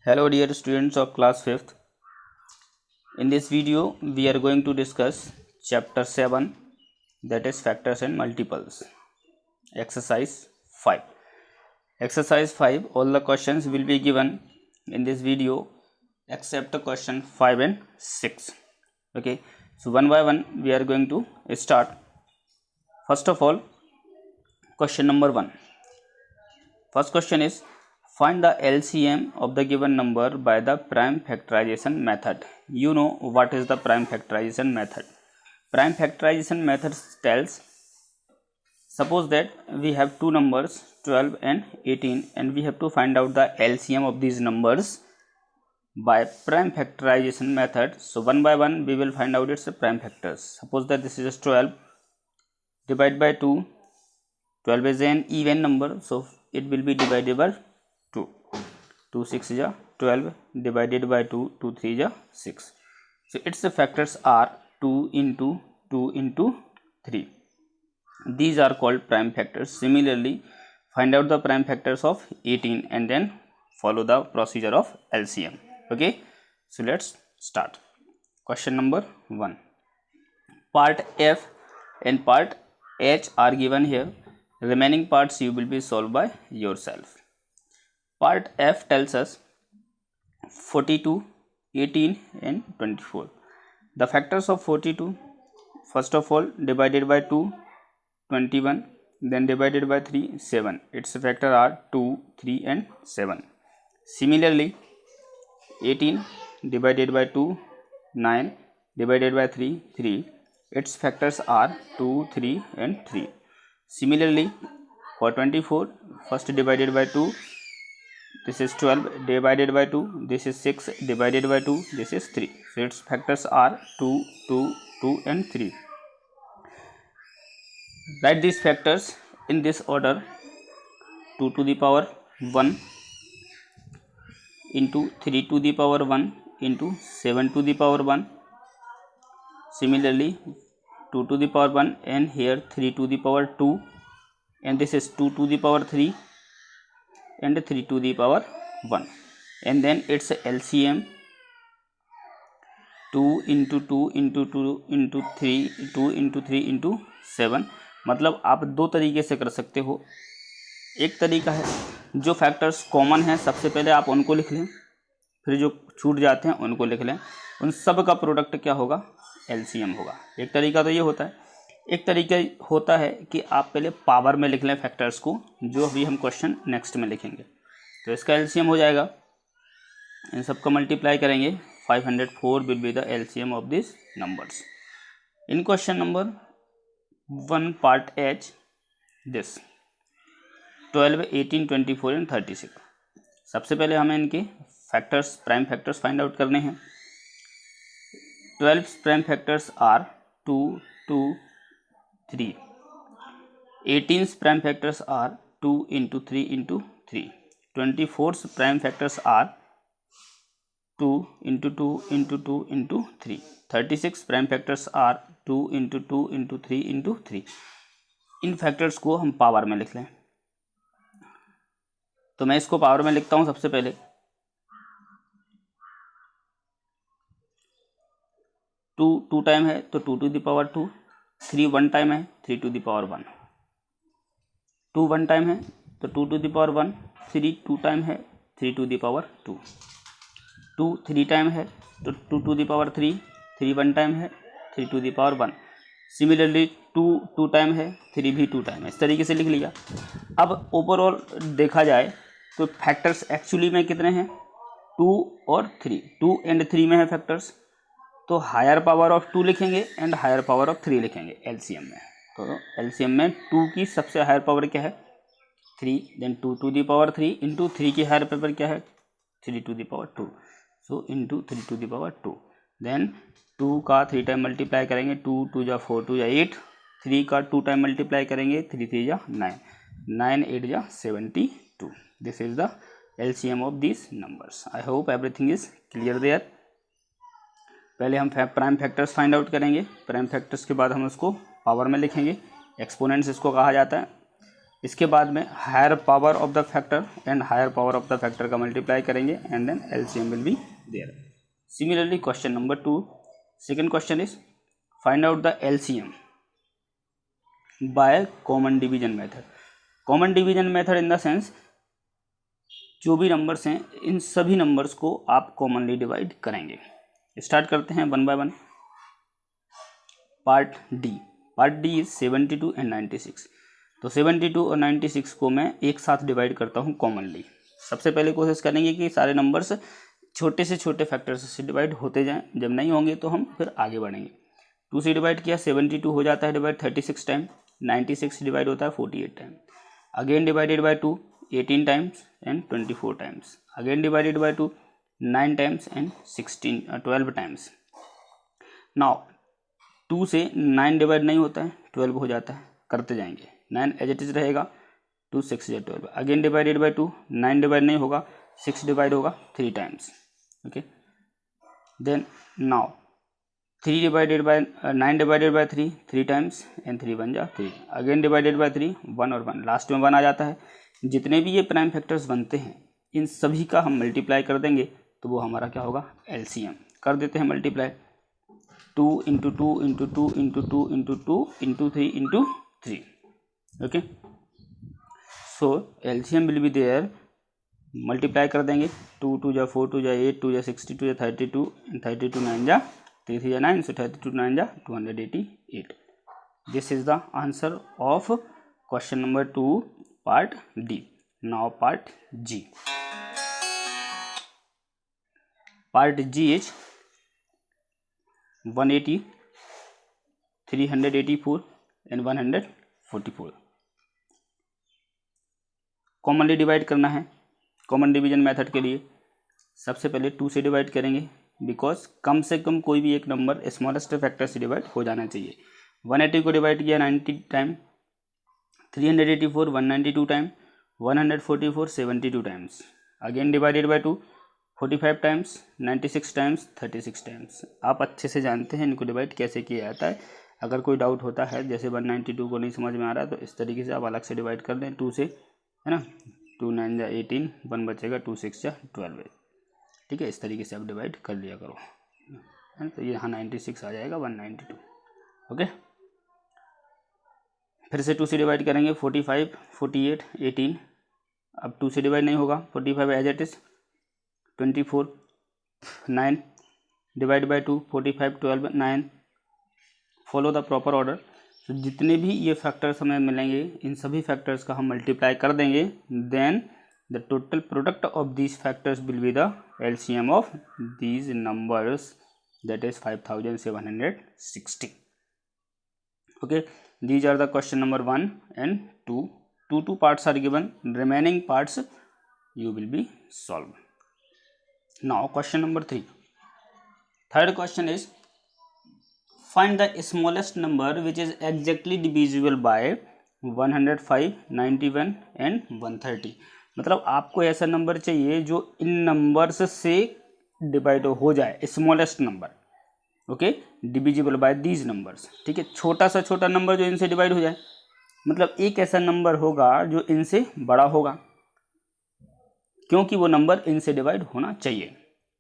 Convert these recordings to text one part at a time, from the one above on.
Hello dear students of class 5th. In this video we are going to discuss chapter 7, that is factors and multiples. Exercise 5. Exercise 5, all the questions will be given in this video except the question 5 and 6. Okay, so one by one we are going to start. First of all, question number 1. First question is, find the LCM of the given number by the prime factorization method. You know what is the prime factorization method. Prime factorization method tells, suppose that we have two numbers 12 and 18 and we have to find out the LCM of these numbers by prime factorization method. So one by one we will find out its prime factors. Suppose that this is 12 divided by 2. 12 is an even number, so it will be divided by 2. 2 6 is 12 divided by 2, 2 3 is 6. So its factors are 2 into 2 into 3. These are called prime factors. Similarly, find out the prime factors of 18 and then follow the procedure of LCM. Okay, so let's start. Question number 1. Part F and part H are given here. Remaining parts you will be solved by yourself. Part F tells us 42, 18 and 24. The factors of 42, first of all divided by 2, 21, then divided by 3, 7. Its factors are 2, 3 and 7. Similarly, 18 divided by 2, 9, divided by 3, 3. Its factors are 2, 3 and 3. Similarly, for 24, first divided by 2, this is 12 divided by 2, this is 6 divided by 2, this is 3. So its factors are 2, 2, 2 and 3. Write these factors in this order: 2 to the power 1 into 3 to the power 1 into 7 to the power 1. Similarly, 2 to the power 1 and here 3 to the power 2, and this is 2 to the power 3 and 3 to the power 1, and then its LCM 2 into 2 into 2 into 3, 2 into 3 into 7. मतलब आप दो तरीके से कर सकते हो. एक तरीका है जो फैक्टर्स कॉमन हैं सबसे पहले आप उनको लिख लें, फिर जो छूट जाते हैं उनको लिख लें. उन सब का प्रोडक्ट क्या होगा? LCM होगा. एक तरीका तो ये होता है. एक तरीका होता है कि आप पहले पावर में लिख लें फैक्टर्स को, जो अभी हम क्वेश्चन नेक्स्ट में लिखेंगे. तो इसका LCM हो जाएगा, इन सबको मल्टीप्लाई करेंगे, 504 will be the LCM of this numbers. In question number 1 part H, this 12, 18, 24 and 36. सबसे पहले हमें इनके factors, prime factors find out करने हैं. 12 prime factors are 2, 2, 3. 18 prime factors are 2 into 3 into 3. 24 prime factors are 2 into 2 into 2 into 3. 36 prime factors are 2 into 2 into 3 into 3. In factors को हम power में लिख लें. तो मैं इसको पावर में लिखता हूं. सबसे पहले 2 टाइम है तो 2 to the power 2. 3 1 टाइम है, 3 to the power 1. 2 1 टाइम है तो 2 to the power 1. 3 2 टाइम है, 3 to the power 2. 2 3 टाइम है तो 2 to the power 3. 3 1 टाइम है, 3 to the power 1. Similarly 2 2 time है, 3 भी 2 टाइम है. इस तरीके से लिख लिया. अब ओवरऑल देखा जाए तो फैक्टर्स एक्चुअली में कितने हैं? 2 और 3. 2 एंड 3 में है फैक्टर्स, तो हायर पावर ऑफ 2 लिखेंगे एंड हायर पावर ऑफ 3 लिखेंगे LCM में. तो LCM में 2 की सबसे हायर पावर क्या है? 3. Then 2 to the power 3 into 3 की हायर पावर क्या है? 3 to the power 2. So into 3 to the power 2. Then 2 का 3 टाइम मल्टीप्लाई करेंगे, 2 2 जा 4, 2 जा 8. 3 का 2 टाइम मल्टीप्लाई करेंगे, 3 3 जा 9, 9 8 जा 72. This is the LCM of this numbers. I hope everything is clear there. पहले हम प्राइम फैक्टर्स फाइंड आउट करेंगे. प्राइम फैक्टर्स के बाद हम उसको पावर में लिखेंगे. एक्सपोनेंट्स इसको कहा जाता है. इसके बाद में higher power of the factor and higher power of the factor का मल्टीप्लाई करेंगे and then LCM will be there. Similarly question number 2, second question is find out the LCM by common division method. Common division method in the sense जो भी numbers हैं इन सभी numbers को आप commonly divide करेंगे। Start करते हैं one by one. Part D is 72 and 96। तो 72 और 96 को मैं एक साथ डिवाइड करता हूँ कॉमनली। सबसे पहले कोशिश करेंगे कि सारे नंबर्स छोटे से छोटे फैक्टर्स से डिवाइड होते जाएं, जब नहीं होंगे तो हम फिर आगे बढ़ेंगे। 2 से डिवाइड किया 72 हो जाता है डिवाइड 36 टाइम, 96 डिवाइड होता है 48 time, again divided by 2 18 times and 24 times, again divided by 2 9 times and 12 times. Now 2 से 9 डिवाइड नहीं होता है 12 हो जाता है, करते जाएंगे। 9 एज इट इज रहेगा, 2 6 या 12, अगेन डिवाइडेड बाय 2 9 डिवाइड नहीं होगा 6 डिवाइड होगा 3 times. Okay, then now 3 divided by 9 divided by 3 times and 3 1 जा 3, अगेन डिवाइडेड बाय 3 1 और 1, लास्ट में 1 आ जाता है। जितने भी ये प्राइम फैक्टर्स बनते हैं इन सभी का हम मल्टीप्लाई कर देंगे तो वो हमारा क्या होगा, एलसीएम। कर देते हैं multiply, 2 into 2 into 2 into 2 into 2 into 3 into 3। Okay, so LCM will be there, multiply कर देंगे, 2 2 जा 4 2 जा 8 2 जा 62 जा 32 एंड 32 9 जा 3 3 जा 9, so 32 9 जा 288। This is the answer of question number 2 part D. Now part G. Part G is 180 384 and 144। Commonly divide करना है। कॉमन डिवीजन मेथड के लिए सबसे पहले 2 से डिवाइड करेंगे, बिकॉज कम से कम कोई भी एक नंबर स्मॉलेस्ट फैक्टर से डिवाइड हो जाना चाहिए। 180 को डिवाइड किया 90 time, 384 192 time, 144 72 times, again divided by 2 45 times, 96 times, 36 times. आप अच्छे से जानते हैं इनको डिवाइड कैसे किया जाता है। अगर कोई डाउट होता है जैसे 192 को नहीं समझ में आ रहा है तो इस तरीके से आप अलग से डिवाइड कर दें 2 से, है ना। 2 9 जा 18, 1 बचेगा, 2 6 जा 12। ठीक है, इस तरीके से आप डिवाइड कर लिया करो, है। तो ये यहाँ 96 आ जाएगा 192। ओके, फिर से 2 से डिवाइड करेंगे, 45 48 18, अब 2 से डिवाइड नहीं होगा, 45 as it is, 24 9 divide by 2 45 12 9। Follow the proper order. तो जितने भी ये फैक्टर्स हमें मिलेंगे इन सभी फैक्टर्स का हम मल्टीप्लाई कर देंगे, then the total product of these factors will be the LCM of these numbers, that is 5760। okay, these are the question number 1 and 2. Two parts are given, remaining parts you will be solved. Now question number 3. Third question is find the smallest number which is exactly divisible by 105 91 and 130। मतलब आपको ऐसा number चाहिए जो इन numbers से divide हो जाए, smallest number. Okay, divisible by these numbers. ठीक है, छोटा सा छोटा नंबर जो इनसे डिवाइड हो जाए, मतलब एक ऐसा नंबर होगा जो इनसे बड़ा होगा, क्योंकि वो नंबर इनसे डिवाइड होना चाहिए।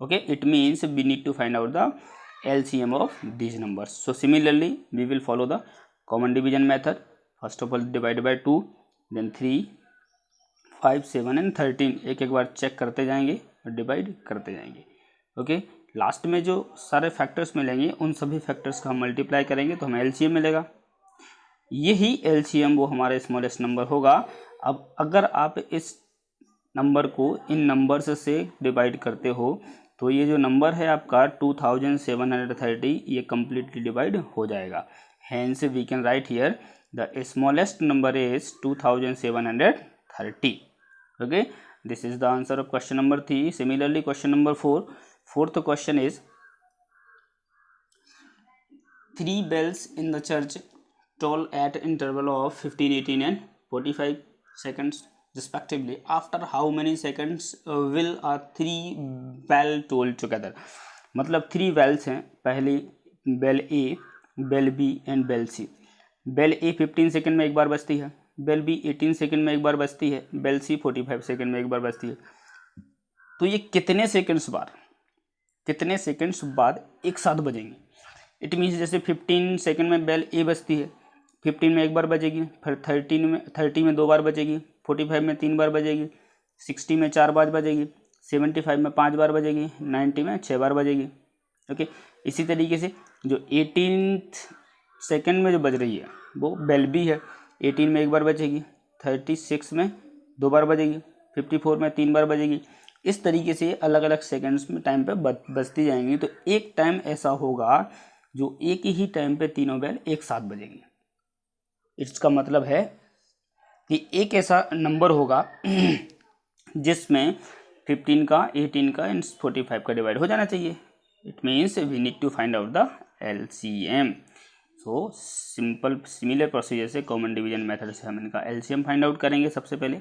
Okay, it means we need to find out the LCM of these numbers. So similarly we will follow the common division method. First of all divide by 2, then 3 5 7 and 13, एक एक बार check करते जाएंगे और divide करते जाएंगे। Okay, last में जो सारे फैक्टर्स मिलेंगे उन सभी फैक्टर्स का हम मल्टीप्लाई करेंगे तो हमें एलसीएम मिलेगा। यही एलसीएम वो हमारा स्मॉलेस्ट नंबर होगा। अब अगर आप इस नंबर को इन नंबर्स से डिवाइड करते हो तो ये जो नंबर है आपका 2730, ये कम्प्लीटली डिवाइड हो जाएगा। Hence we can write here the smallest number is 2730। Okay, this is the answer of question number 3। Similarly question number 4, fourth question is 3 bells in the church toll at interval of 15 18 and 45 seconds respectively. After how many seconds will a 3 bell toll together? मतलब 3 bells हैं, पहली bell A, bell B and bell C. Bell A 15 second में एक बार बजती है, bell B 18 second में एक बार बजती है, बेल सी 45 सेकंड में एक बार बजती है। तो ये कितने सेकंड्स बाद एक साथ बजेंगे? इट मीन्स जैसे 15 सेकंड में बेल ए बजती है, 15 में एक बार बजेगी, फिर 30 में 2 बार बजेगी, 45 में 3 बार बजेगी, 60 में 4 बार बजेगी, 75 में 5 बार बजेगी, 90 में 6 बार बजेगी। ओके, इसी तरीके से जो 18 सेकंड में जो बज रही है वो बेल बी है, 18 में एक बार बजेगी, 36 में 2 बार बजेगी, 54 में 3 बार बजेगी। इस तरीके से अलग अलग सेकंड्स में टाइम पे बजती जाएंगी। तो एक टाइम ऐसा होगा जो एक ही टाइम पे तीनों बेल एक साथ बजेंगी। इसका मतलब है कि एक ऐसा नंबर होगा जिसमें 15 का, 18 का एंड 45 का डिवाइड हो जाना चाहिए। It means we need to find out the LCM। So simple similar procedure से कॉमन डिवीजन मेथड से हम इनका LCM फाइंड आउट करेंगे सबसे पहले,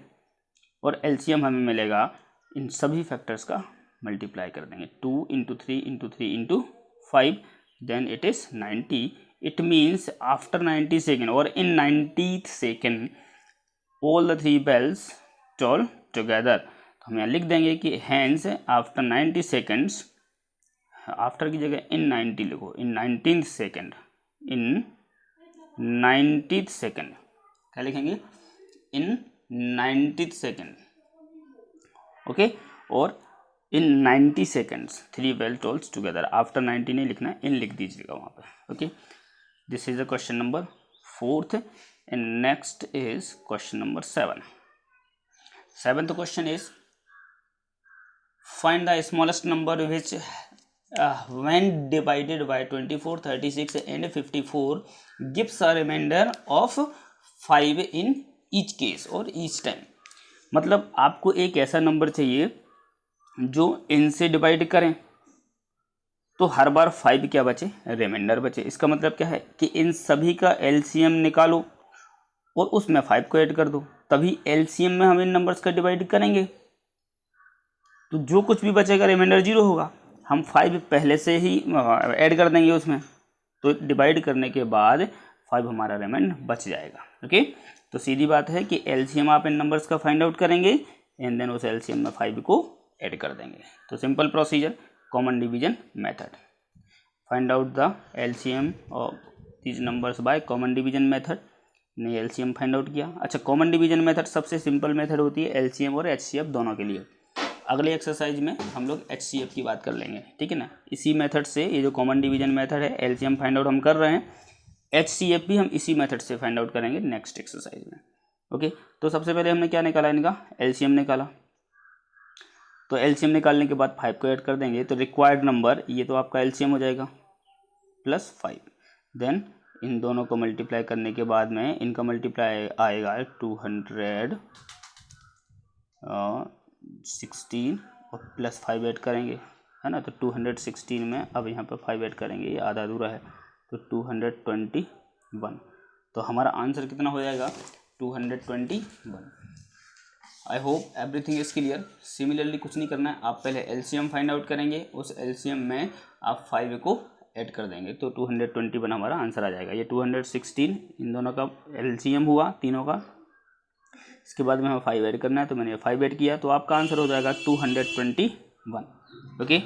और LCM हमें मिलेगा इन सभी फैक्टर्स का मल्टीप्लाई कर देंगे, 2 × 3 × 3 × 5, then it is 90। It means after 90 second और in 90th second all the 3 bells toll together. तो हम यहाँ लिख देंगे कि हैंस आफ्टर 90 सेकेंड्स, आफ्टर की जगह इन 90 लिखो, इन 19th सेकेंड, इन 90th सेकेंड, क्या लिखेंगे? इन 90th सेकेंड। ओके, और इन 90 seconds 3 bell tolls together. After 90 नहीं लिखना है, इन लिख दीजिएगा वहाँ पे। Okay, this is the question number 4th and next is question number 7। 7th question is find the smallest number which when divided by 24, 36 and 54 gives a remainder of 5 in each case or each time। मतलब आपको एक ऐसा number चाहिए जो इनसे divide करें तो हर बार 5 क्या बचे? रिमाइंडर बचे। इसका मतलब क्या है कि इन सभी का LCM निकालो और उसमें 5 को ऐड कर दो, तभी LCM में हम इन नंबर्स का डिवाइड करेंगे। तो जो कुछ भी बचेगा रिमाइंडर 0 होगा। हम 5 पहले से ही ऐड कर देंगे उसमें, तो डिवाइड करने के बाद 5 हमारा रिमाइंडर बच जाएगा। ओके, तो सीधी बात है कि LCM आप इन नंबर्स का फाइंड आउट करेंगे एंड देन उस LCM में 5 को ऐड कर देंगे। तो simple procedure, common division method, find out the LCM of these numbers by common division method. ने LCM फाइंड आउट किया। अच्छा, कॉमन डिवीजन मेथड सबसे सिंपल मेथड होती है LCM और HCF दोनों के लिए। अगले एक्सरसाइज में हम लोग HCF की बात कर लेंगे, ठीक है ना। इसी मेथड से, ये जो कॉमन डिवीजन मेथड है, LCM फाइंड आउट हम कर रहे हैं, HCF भी हम इसी मेथड से फाइंड आउट करेंगे नेक्स्ट एक्सरसाइज में। ओके, तो सबसे पहले हमने क्या निकाला? इनका LCM निकाला। तो LCM निकालने के बाद 5 को ऐड कर देंगे, तो रिक्वायर्ड नंबर, ये तो आपका LCM हो जाएगा +5। देन इन दोनों को मल्टीप्लाई करने के बाद में इनका मल्टीप्लाई आएगा 216 और +5 ऐड करेंगे, है ना। तो 216 में अब यहाँ पर 5 ऐड करेंगे, ये आधा अधूरा है, तो 221। तो हमारा आंसर कितना हो जाएगा? 221। आई hope everything is clear. Similarly कुछ नहीं करना है, आप पहले LCM फाइंड आउट करेंगे, उस LCM में आप 5 को ऐड कर देंगे, तो 221 हमारा आंसर आ जाएगा। ये 216 इन दोनों का LCM हुआ, तीनों का। इसके बाद में हमें 5 ऐड करना है, तो मैंने 5 ऐड किया, तो आपका आंसर हो जाएगा 221। ओके,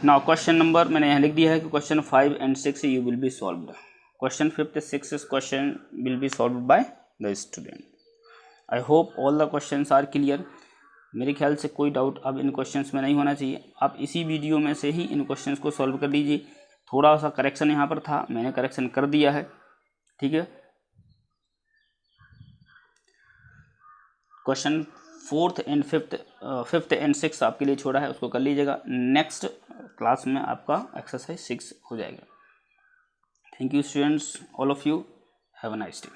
नाउ क्वेश्चन नंबर मैंने यहाँ लिख दिया है कि question 5 and 6 you will be solved. Question 5th 6th question will be solved by the student. I hope all the questions are clear. मेरे ख्याल से कोई डाउट अब इन क्वेश्चंस में नहीं होना चाहिए। आप इसी वीडियो में से ही इन क्वेश्चंस को सॉल्व कर लीजिए। थोड़ा सा करेक्शन यहाँ पर था, मैंने करेक्शन कर दिया है, ठीक है। Question 4th and 5th and 6th आपके लिए छोड़ा है, उसको कर लीजिएगा। नेक्स्ट क्लास में आपका एक्सरसाइज 6 हो जाएगा। Thank you students, all of you, have a nice day.